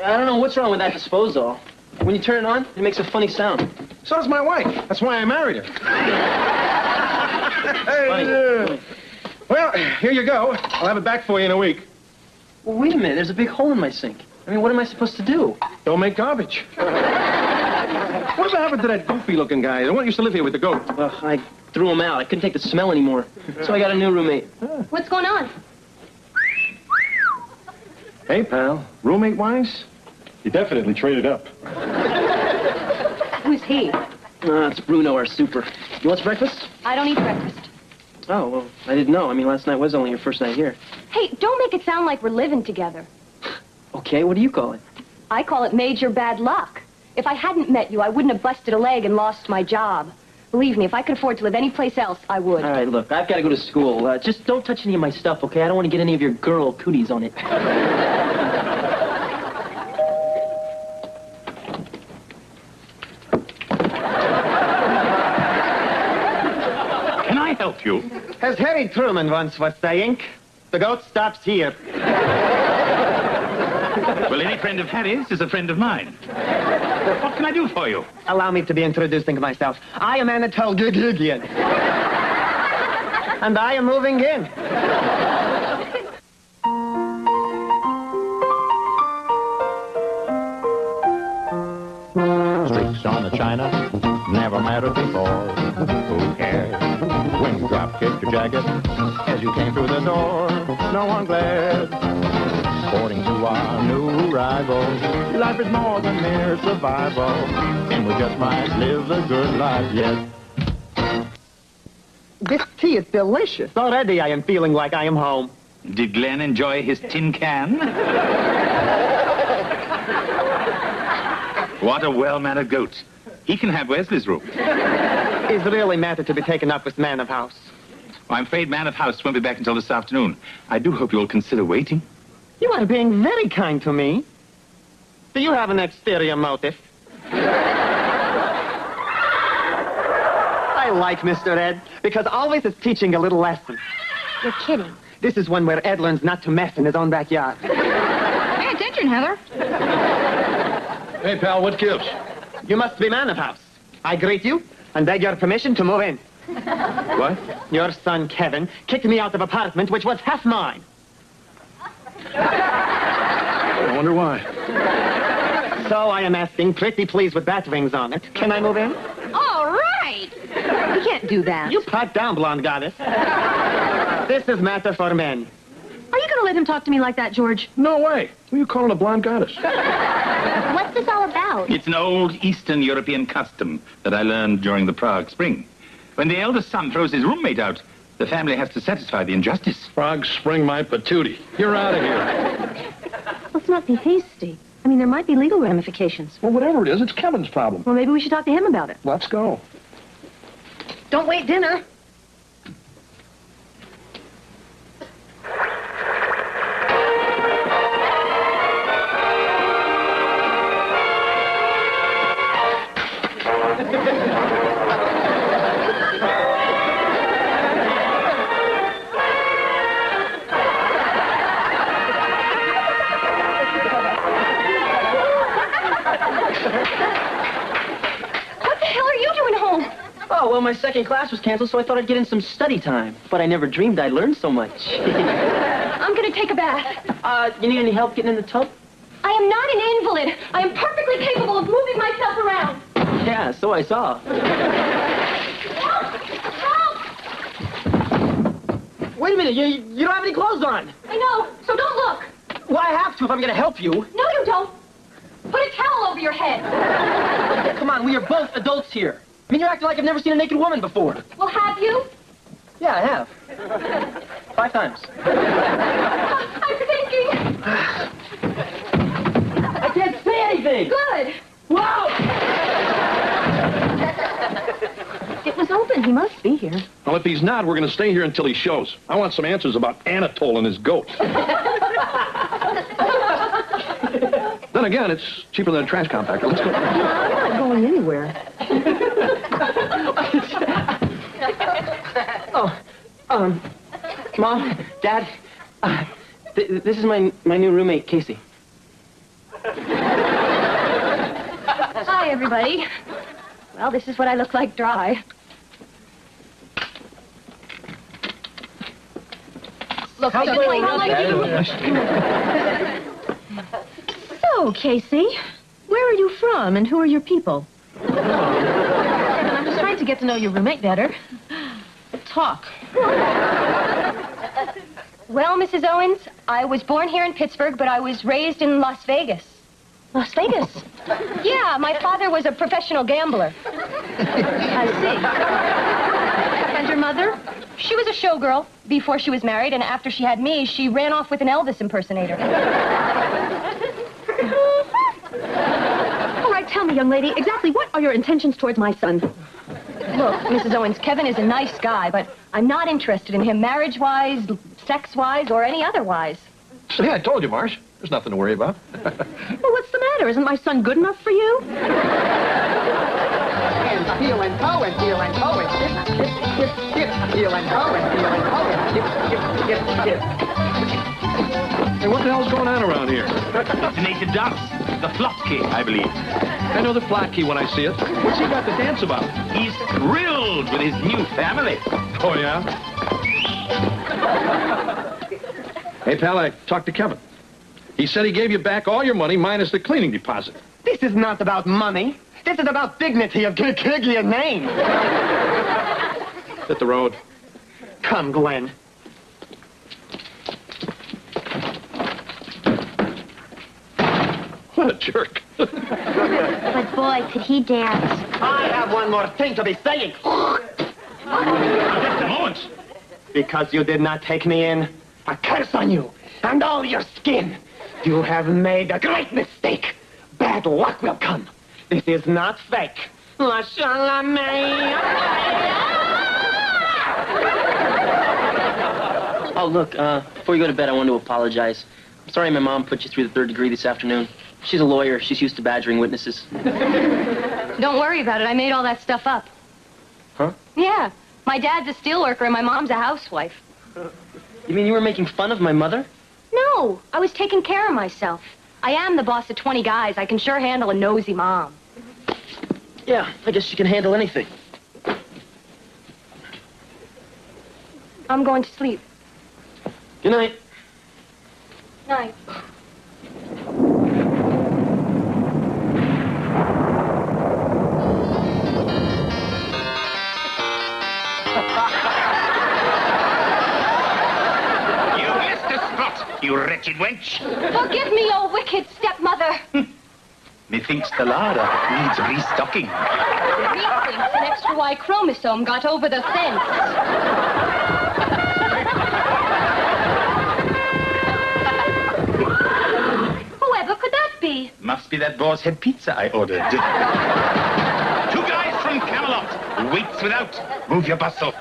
I don't know what's wrong with that disposal. When you turn it on, it makes a funny sound. So does my wife. That's why I married her. Hey, well, here you go. I'll have it back for you in a week. Well, wait a minute. There's a big hole in my sink. I mean, what am I supposed to do? Don't make garbage. Whatever happened to that goofy-looking guy? The one who used to live here with the goat. Well, I threw him out. I couldn't take the smell anymore. So I got a new roommate. What's going on? Hey, pal. Roommate-wise, you definitely traded up. Who's he? It's Bruno, our super. You want some breakfast? I don't eat breakfast. Oh, well, I didn't know. I mean, last night was only your first night here. Hey, don't make it sound like we're living together. Okay, what do you call it? I call it major bad luck. If I hadn't met you, I wouldn't have busted a leg and lost my job. Believe me, if I could afford to live anyplace else, I would. All right, look, I've got to go to school. Just don't touch any of my stuff, okay? I don't want to get any of your girl cooties on it. Can I help you? As Harry Truman once was saying, the goat stops here. Well, any friend of Harry's is a friend of mine. What can I do for you? Allow me to be introducing myself. I am Anatole Gugugian. And I am moving in. Streaks on the china never mattered before. Who cares when you drop kicked your jacket as you came through the door? No one glared. According to our new rival, life is more than mere survival, and we just might live a good life yet. This tea is delicious. Already I am feeling like I am home. Did Glenn enjoy his tin can? What a well-mannered goat. He can have Wesley's room. Is really matter to be taken up with man of house? Well, I'm afraid man of house won't be back until this afternoon. I do hope you'll consider waiting. You are being very kind to me. Do you have an exterior motive? I like Mr. Ed, because always is teaching a little lesson. You're kidding. This is one where Ed learns not to mess in his own backyard. Pay attention, Heather. Hey, pal, what gives? You must be man of house. I greet you and beg your permission to move in. What? Your son, Kevin, kicked me out of apartment, which was half mine. I wonder why. So I am asking, pretty please with bat wings on it. Can I move in? All right. You can't do that. You pipe down, blonde goddess. This is matter for men. Are you going to let him talk to me like that, George? No way. Who are you calling a blonde goddess? What's this all about? It's an old Eastern European custom that I learned during the Prague Spring. When the eldest son throws his roommate out, the family has to satisfy the injustice. Prague Spring my patootie. You're out of here. Let's not be hasty. I mean, there might be legal ramifications. Well, whatever it is, it's Kevin's problem. Well, maybe we should talk to him about it. Let's go. Don't wait dinner. Oh, well, my second class was canceled, so I thought I'd get in some study time. But I never dreamed I'd learn so much. I'm going to take a bath. You need any help getting in the tub? I am not an invalid. I am perfectly capable of moving myself around. Yeah, so I saw. Help! Wait a minute, you don't have any clothes on. I know, so don't look. Well, I have to if I'm going to help you. No, you don't. Put a towel over your head. Come on, we are both adults here. I mean, you're acting like I've never seen a naked woman before. Well, have you? Yeah, I have. 5 times. I'm thinking. I can't say anything. Good. Wow! It was open. He must be here. Well, if he's not, we're going to stay here until he shows. I want some answers about Anatole and his goats. Then again, it's cheaper than a trash compactor. Let's go. No, I'm not going anywhere. Mom, Dad, this is my new roommate, Casey. everybody. Well, this is what I look like dry. Look, I So, Casey, where are you from and who are your people? I'm just trying to get to know your roommate better. Talk. Well, Mrs. Owens, I was born here in Pittsburgh, but I was raised in Las Vegas. Las Vegas? Yeah, my father was a professional gambler. I see. And your mother? She was a showgirl before she was married, and after she had me, she ran off with an Elvis impersonator. All right, tell me, young lady, exactly what are your intentions towards my son? Look, Mrs. Owens, Kevin is a nice guy, but I'm not interested in him marriage-wise, sex-wise, or any other-wise. See, I told you, Marsh. There's nothing to worry about. Well, what's the matter? Isn't my son good enough for you? And heel and toe and heel and toe and skip, skip, skip, skip. Heel and toe and heel and toe and skip, skip, skip, skip. Hey, what the hell's going on around here? It's a native dance. The Flotke, I believe. I know the Flatkey when I see it. What's he got to dance about? He's thrilled with his new family. Oh, yeah? Hey, pal, I talked to Kevin. He said he gave you back all your money minus the cleaning deposit. This is not about money. This is about dignity of your name. Hit the road. Come, Glenn. What a jerk. But boy, could he dance. I have one more thing to be saying. Just a moment. Because you did not take me in, a curse on you and all your skin. You have made a great mistake. Bad luck will come. This is not fake. La Oh, look, before you go to bed, I want to apologize. I'm sorry my mom put you through the third degree this afternoon. She's a lawyer. She's used to badgering witnesses. Don't worry about it. I made all that stuff up. Huh? Yeah. My dad's a steelworker and my mom's a housewife. You mean you were making fun of my mother? No, I was taking care of myself. I am the boss of 20 guys. I can sure handle a nosy mom. Yeah, I guess she can handle anything. I'm going to sleep. Good night. Night. You missed a spot, you wretched wench. Forgive me, oh wicked stepmother. Methinks the larder needs restocking. Methinks an extra Y chromosome got over the fence. Whoever could that be? Must be that boar's head pizza I ordered. 2 guys from Camelot. Waits without. Move your bustle.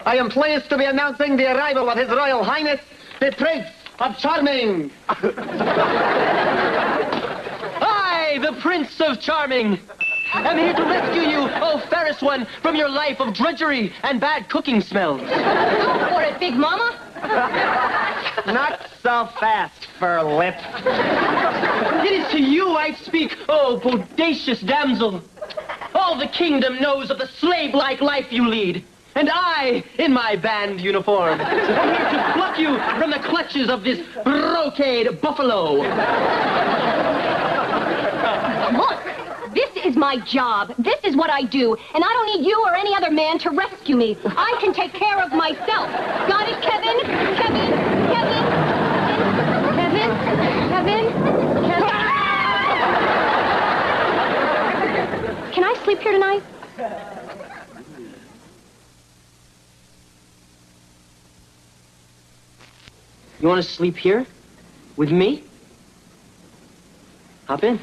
I am pleased to be announcing the arrival of His Royal Highness, the Prince of Charming. I, the Prince of Charming, am here to rescue you, oh fairest one, from your life of drudgery and bad cooking smells. Go for it, Big Mama. Not so fast, fur lip. It is to you I speak, oh bodacious damsel. All the kingdom knows of the slave-like life you lead. And I, in my band uniform, am here to pluck you from the clutches of this brocade buffalo. Look, this is my job. This is what I do. And I don't need you or any other man to rescue me. I can take care of myself. Got it, Kevin? Kevin? Kevin? Kevin? Kevin? Kevin? Can I sleep here tonight? You want to sleep here? With me? Hop in.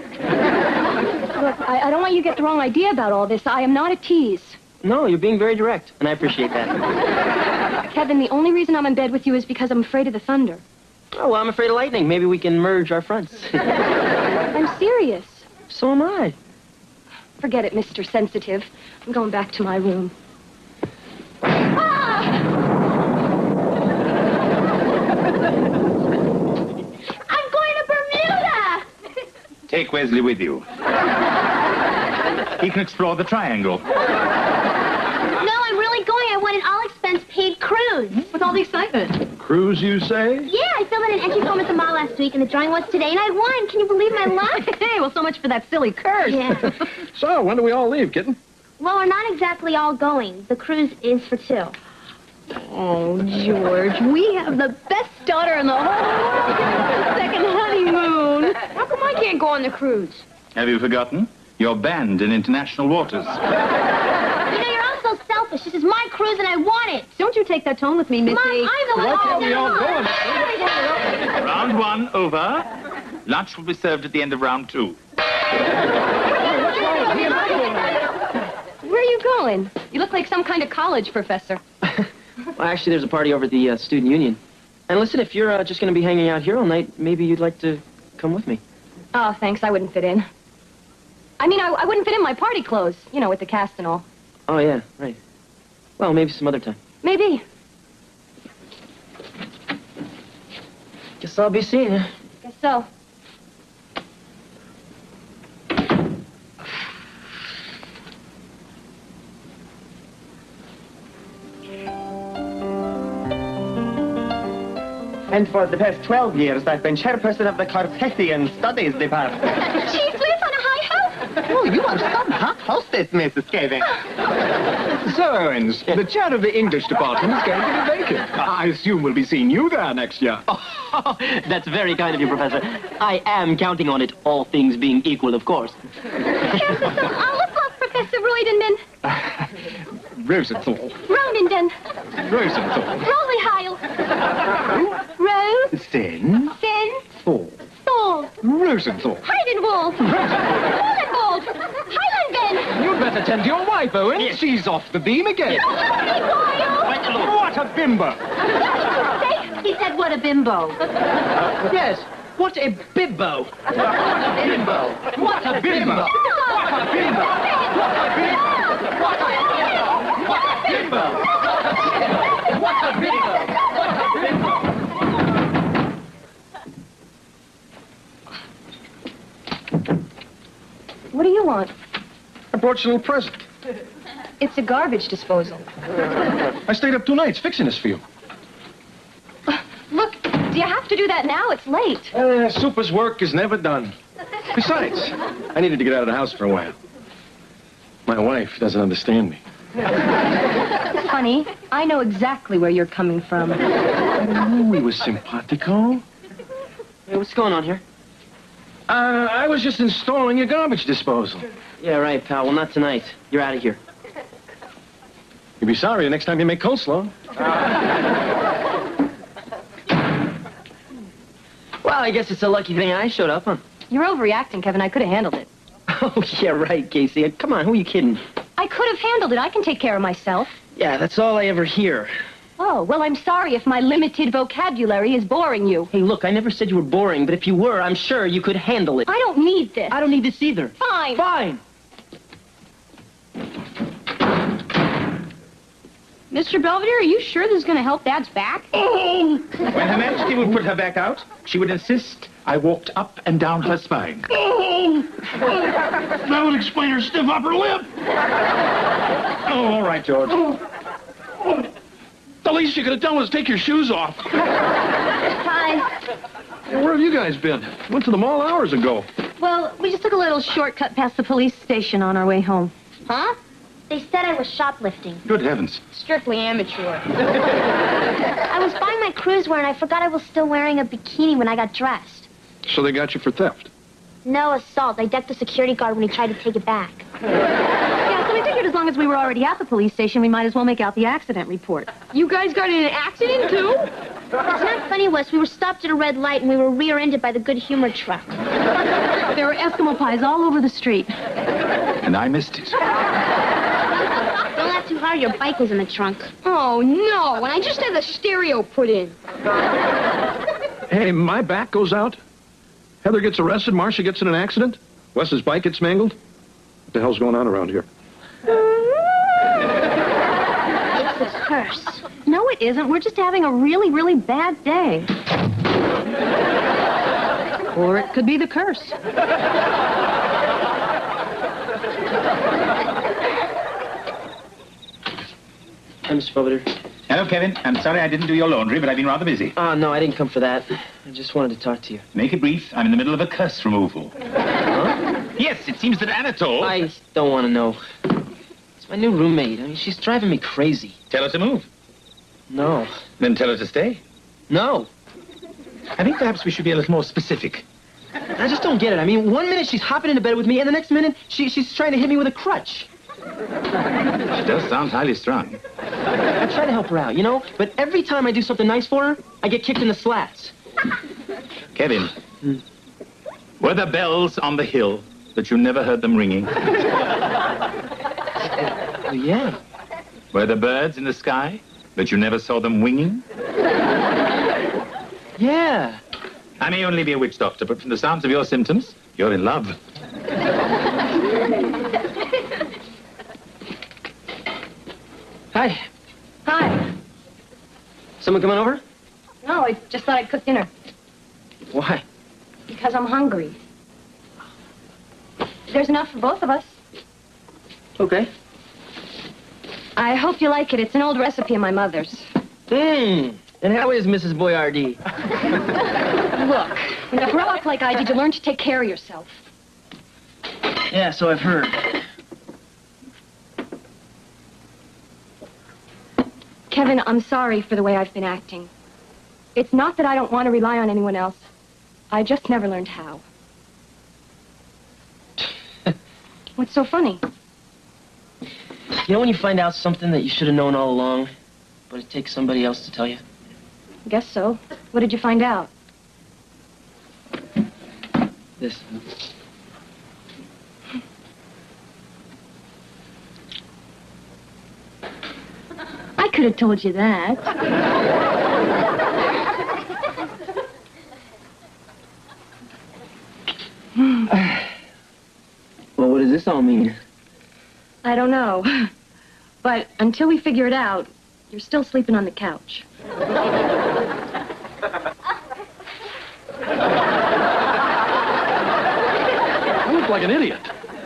Look, I don't want you to get the wrong idea about all this. I am not a tease. No, you're being very direct, and I appreciate that. Kevin, the only reason I'm in bed with you is because I'm afraid of the thunder. Oh, well, I'm afraid of lightning. Maybe we can merge our fronts. I'm serious. So am I. Forget it, Mr. Sensitive. I'm going back to my room. I'm Take Wesley with you. He can explore the triangle. No, I'm really going. I want an all-expense-paid cruise. With all the excitement. Cruise, you say? Yeah, I filled out an entry form at the mall last week, and the drawing was today, and I won. Can you believe my luck? Hey, well, so much for that silly curse. Yeah. So, when do we all leave, kitten? Well, we're not exactly all going. The cruise is for two. Oh, George, we have the best daughter in the whole world. Second honeymoon. How come I can't go on the cruise? Have you forgotten? You're banned in international waters. You know, you're all so selfish. This is my cruise, and I want it. Don't you take that tone with me, Missy. Mom, I'm the one. Why can't we all go on Round 1 over. Lunch will be served at the end of round 2. Where are you going? You look like some kind of college professor. Well, actually, there's a party over at the student union. And listen, if you're just going to be hanging out here all night, maybe you'd like to come with me. Oh, thanks. I wouldn't fit in. I mean, I wouldn't fit in my party clothes, you know, with the cast and all. Oh, yeah, right. Well, maybe some other time. Maybe. Guess I'll be seeing you. Guess so. And for the past 12 years, I've been chairperson of the Cartesian Studies Department. Chief lives on a high house. Oh, you are some hot hostess, Mrs. Caving. Sir Owens, the chair of the English department is going to be vacant. I assume we'll be seeing you there next year. Oh, that's very kind of you, Professor. I am counting on it, all things being equal, of course. Here's some olive oil, Professor Roydenman. Rosenthal. Rodenton. Rosenthal. Rolyheil. Rose. Sin. Sin. Thal. Thal. Rosenthal. Heidenwald. Rosenwald. Heilenben. You'd better tend to your wife, Owen. She's off the beam again. What a bimbo. He said, what a bimbo. Yes, what a bimbo. Bimbo. What a bimbo. What a bimbo. What a bimbo. What a bimbo. What a bimbo. What a bimbo. What do you want? I brought you a little present. It's a garbage disposal. I stayed up 2 nights fixing this for you. Look, do you have to do that now? It's late. Super's work is never done. Besides, I needed to get out of the house for a while. My wife doesn't understand me. Honey, I know exactly where you're coming from. Oh, he was simpatico. Hey, what's going on here? I was just installing your garbage disposal. Yeah, right, pal. Well, not tonight. You're out of here. You'll be sorry the next time you make coleslaw. Well, I guess it's a lucky thing I showed up, huh? You're overreacting, Kevin. I could have handled it. Oh, yeah, right, Casey. Come on, who are you kidding? I could have handled it. I can take care of myself. Yeah, that's all I ever hear. Oh, well, I'm sorry if my limited vocabulary is boring you. Hey, look, I never said you were boring, but if you were, I'm sure you could handle it. I don't need this. I don't need this either. Fine. Fine. Mr. Belvedere, are you sure this is going to help Dad's back? When Her Majesty would put her back out, she would insist I walked up and down her spine. That would explain her stiff upper lip. Oh, all right, George. The least you could have done was take your shoes off. Hi. Where have you guys been? Went to the mall hours ago. Well, we just took a little shortcut past the police station on our way home. Huh? They said I was shoplifting. Good heavens. Strictly amateur. I was buying my cruise wear, and I forgot I was still wearing a bikini when I got dressed. So they got you for theft. No assault. I decked the security guard when he tried to take it back. Yeah, so we figured as long as we were already at the police station, we might as well make out the accident report. You guys got in an accident, too? It's not funny, Wes. We were stopped at a red light, and we were rear-ended by the Good Humor truck. There were Eskimo pies all over the street. And I missed it. Don't laugh too hard. Your bike was in the trunk. Oh, no. And I just had the stereo put in. Hey, my back goes out. Heather gets arrested. Marcia gets in an accident. Wes's bike gets mangled. What the hell's going on around here? It's a curse. No, it isn't. We're just having a really, really bad day. Or it could be the curse. Hi, Mr. Belvedere. Hello, Kevin. I'm sorry I didn't do your laundry, but I've been rather busy. Oh, no, I didn't come for that. I just wanted to talk to you. Make it brief. I'm in the middle of a curse removal. Huh? Yes, it seems that Anatole... I don't want to know. It's my new roommate. I mean, she's driving me crazy. Tell her to move. No. Then tell her to stay. No. I think perhaps we should be a little more specific. I just don't get it. I mean, one minute she's hopping into bed with me, and the next minute she's trying to hit me with a crutch. She does sound highly strung. I try to help her out, you know? But every time I do something nice for her, I get kicked in the slats. Kevin, were there bells on the hill that you never heard them ringing? Oh, yeah. Were there birds in the sky that you never saw them winging? Yeah. I may only be a witch doctor, but from the sounds of your symptoms, you're in love. Hi. Hi. Someone coming over? No, I just thought I'd cook dinner. Why? Because I'm hungry. There's enough for both of us. Okay. I hope you like it. It's an old recipe of my mother's. And how is Mrs. Boyardee? Look, when you grow up like I did, you learn to take care of yourself. Yeah, so I've heard. Kevin, I'm sorry for the way I've been acting. It's not that I don't want to rely on anyone else. I just never learned how. What's so funny? You know when you find out something that you should have known all along, but it takes somebody else to tell you? I guess so. What did you find out? This. I could have told you that. Well, what does this all mean? I don't know. But until we figure it out, you're still sleeping on the couch. I look like an idiot.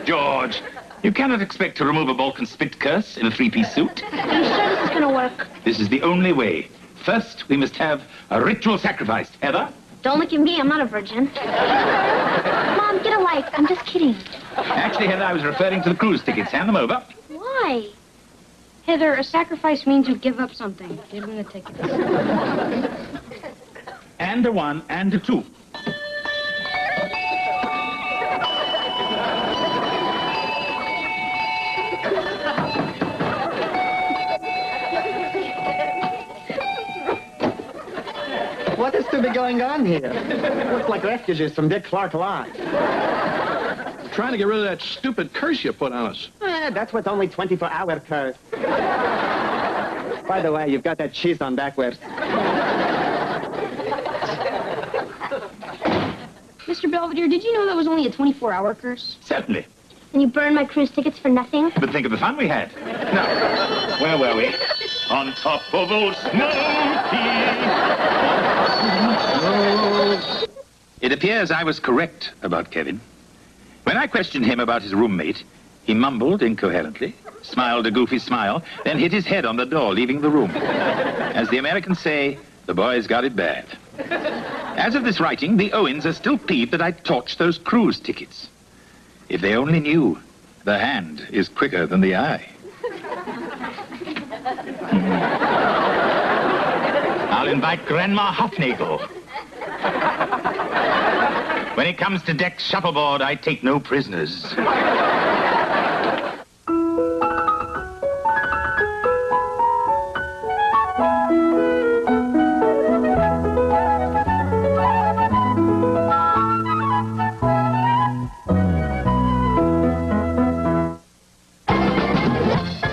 George, you cannot expect to remove a Balkan spit curse in a three-piece suit. Are you sure this is gonna work? This is the only way. First, we must have a ritual sacrifice. Heather? Don't look at me, I'm not a virgin. Mom, get a life. I'm just kidding. Actually, Heather, I was referring to the cruise tickets. Hand them over. Why? Heather, a sacrifice means you give up something. Give me the tickets. And a 1 and a 2. What is to be going on here? Looks like refugees from Dick Clark Lodge. Trying to get rid of that stupid curse you put on us. That's what's only 24-hour curse. By the way, you've got that cheese on backwards. Mr. Belvedere, did you know that was only a 24-hour curse? Certainly. And you burned my cruise tickets for nothing? But think of the fun we had. Now, where were we? On top of Old Smoky. It appears I was correct about Kevin. When I questioned him about his roommate, he mumbled incoherently, smiled a goofy smile, then hit his head on the door, leaving the room. As the Americans say, the boys got it bad. As of this writing, the Owens are still peeved that I torched those cruise tickets. If they only knew, the hand is quicker than the eye. I'll invite Grandma Hofnagel. When it comes to deck shuffleboard, I take no prisoners.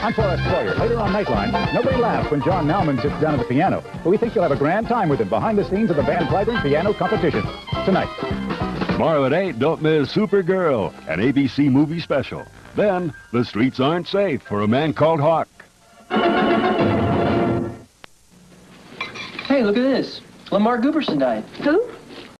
I'm Forrest Sawyer. Later on Nightline, nobody laughs when John Nauman sits down at the piano, but we think you'll have a grand time with him behind the scenes of the Van Cliburn Piano Competition. Tonight. Tomorrow at 8, don't miss Supergirl, an ABC movie special. Then, The Streets Aren't Safe for a Man Called Hawk. Hey, look at this. Lamar Gooberson died. Who?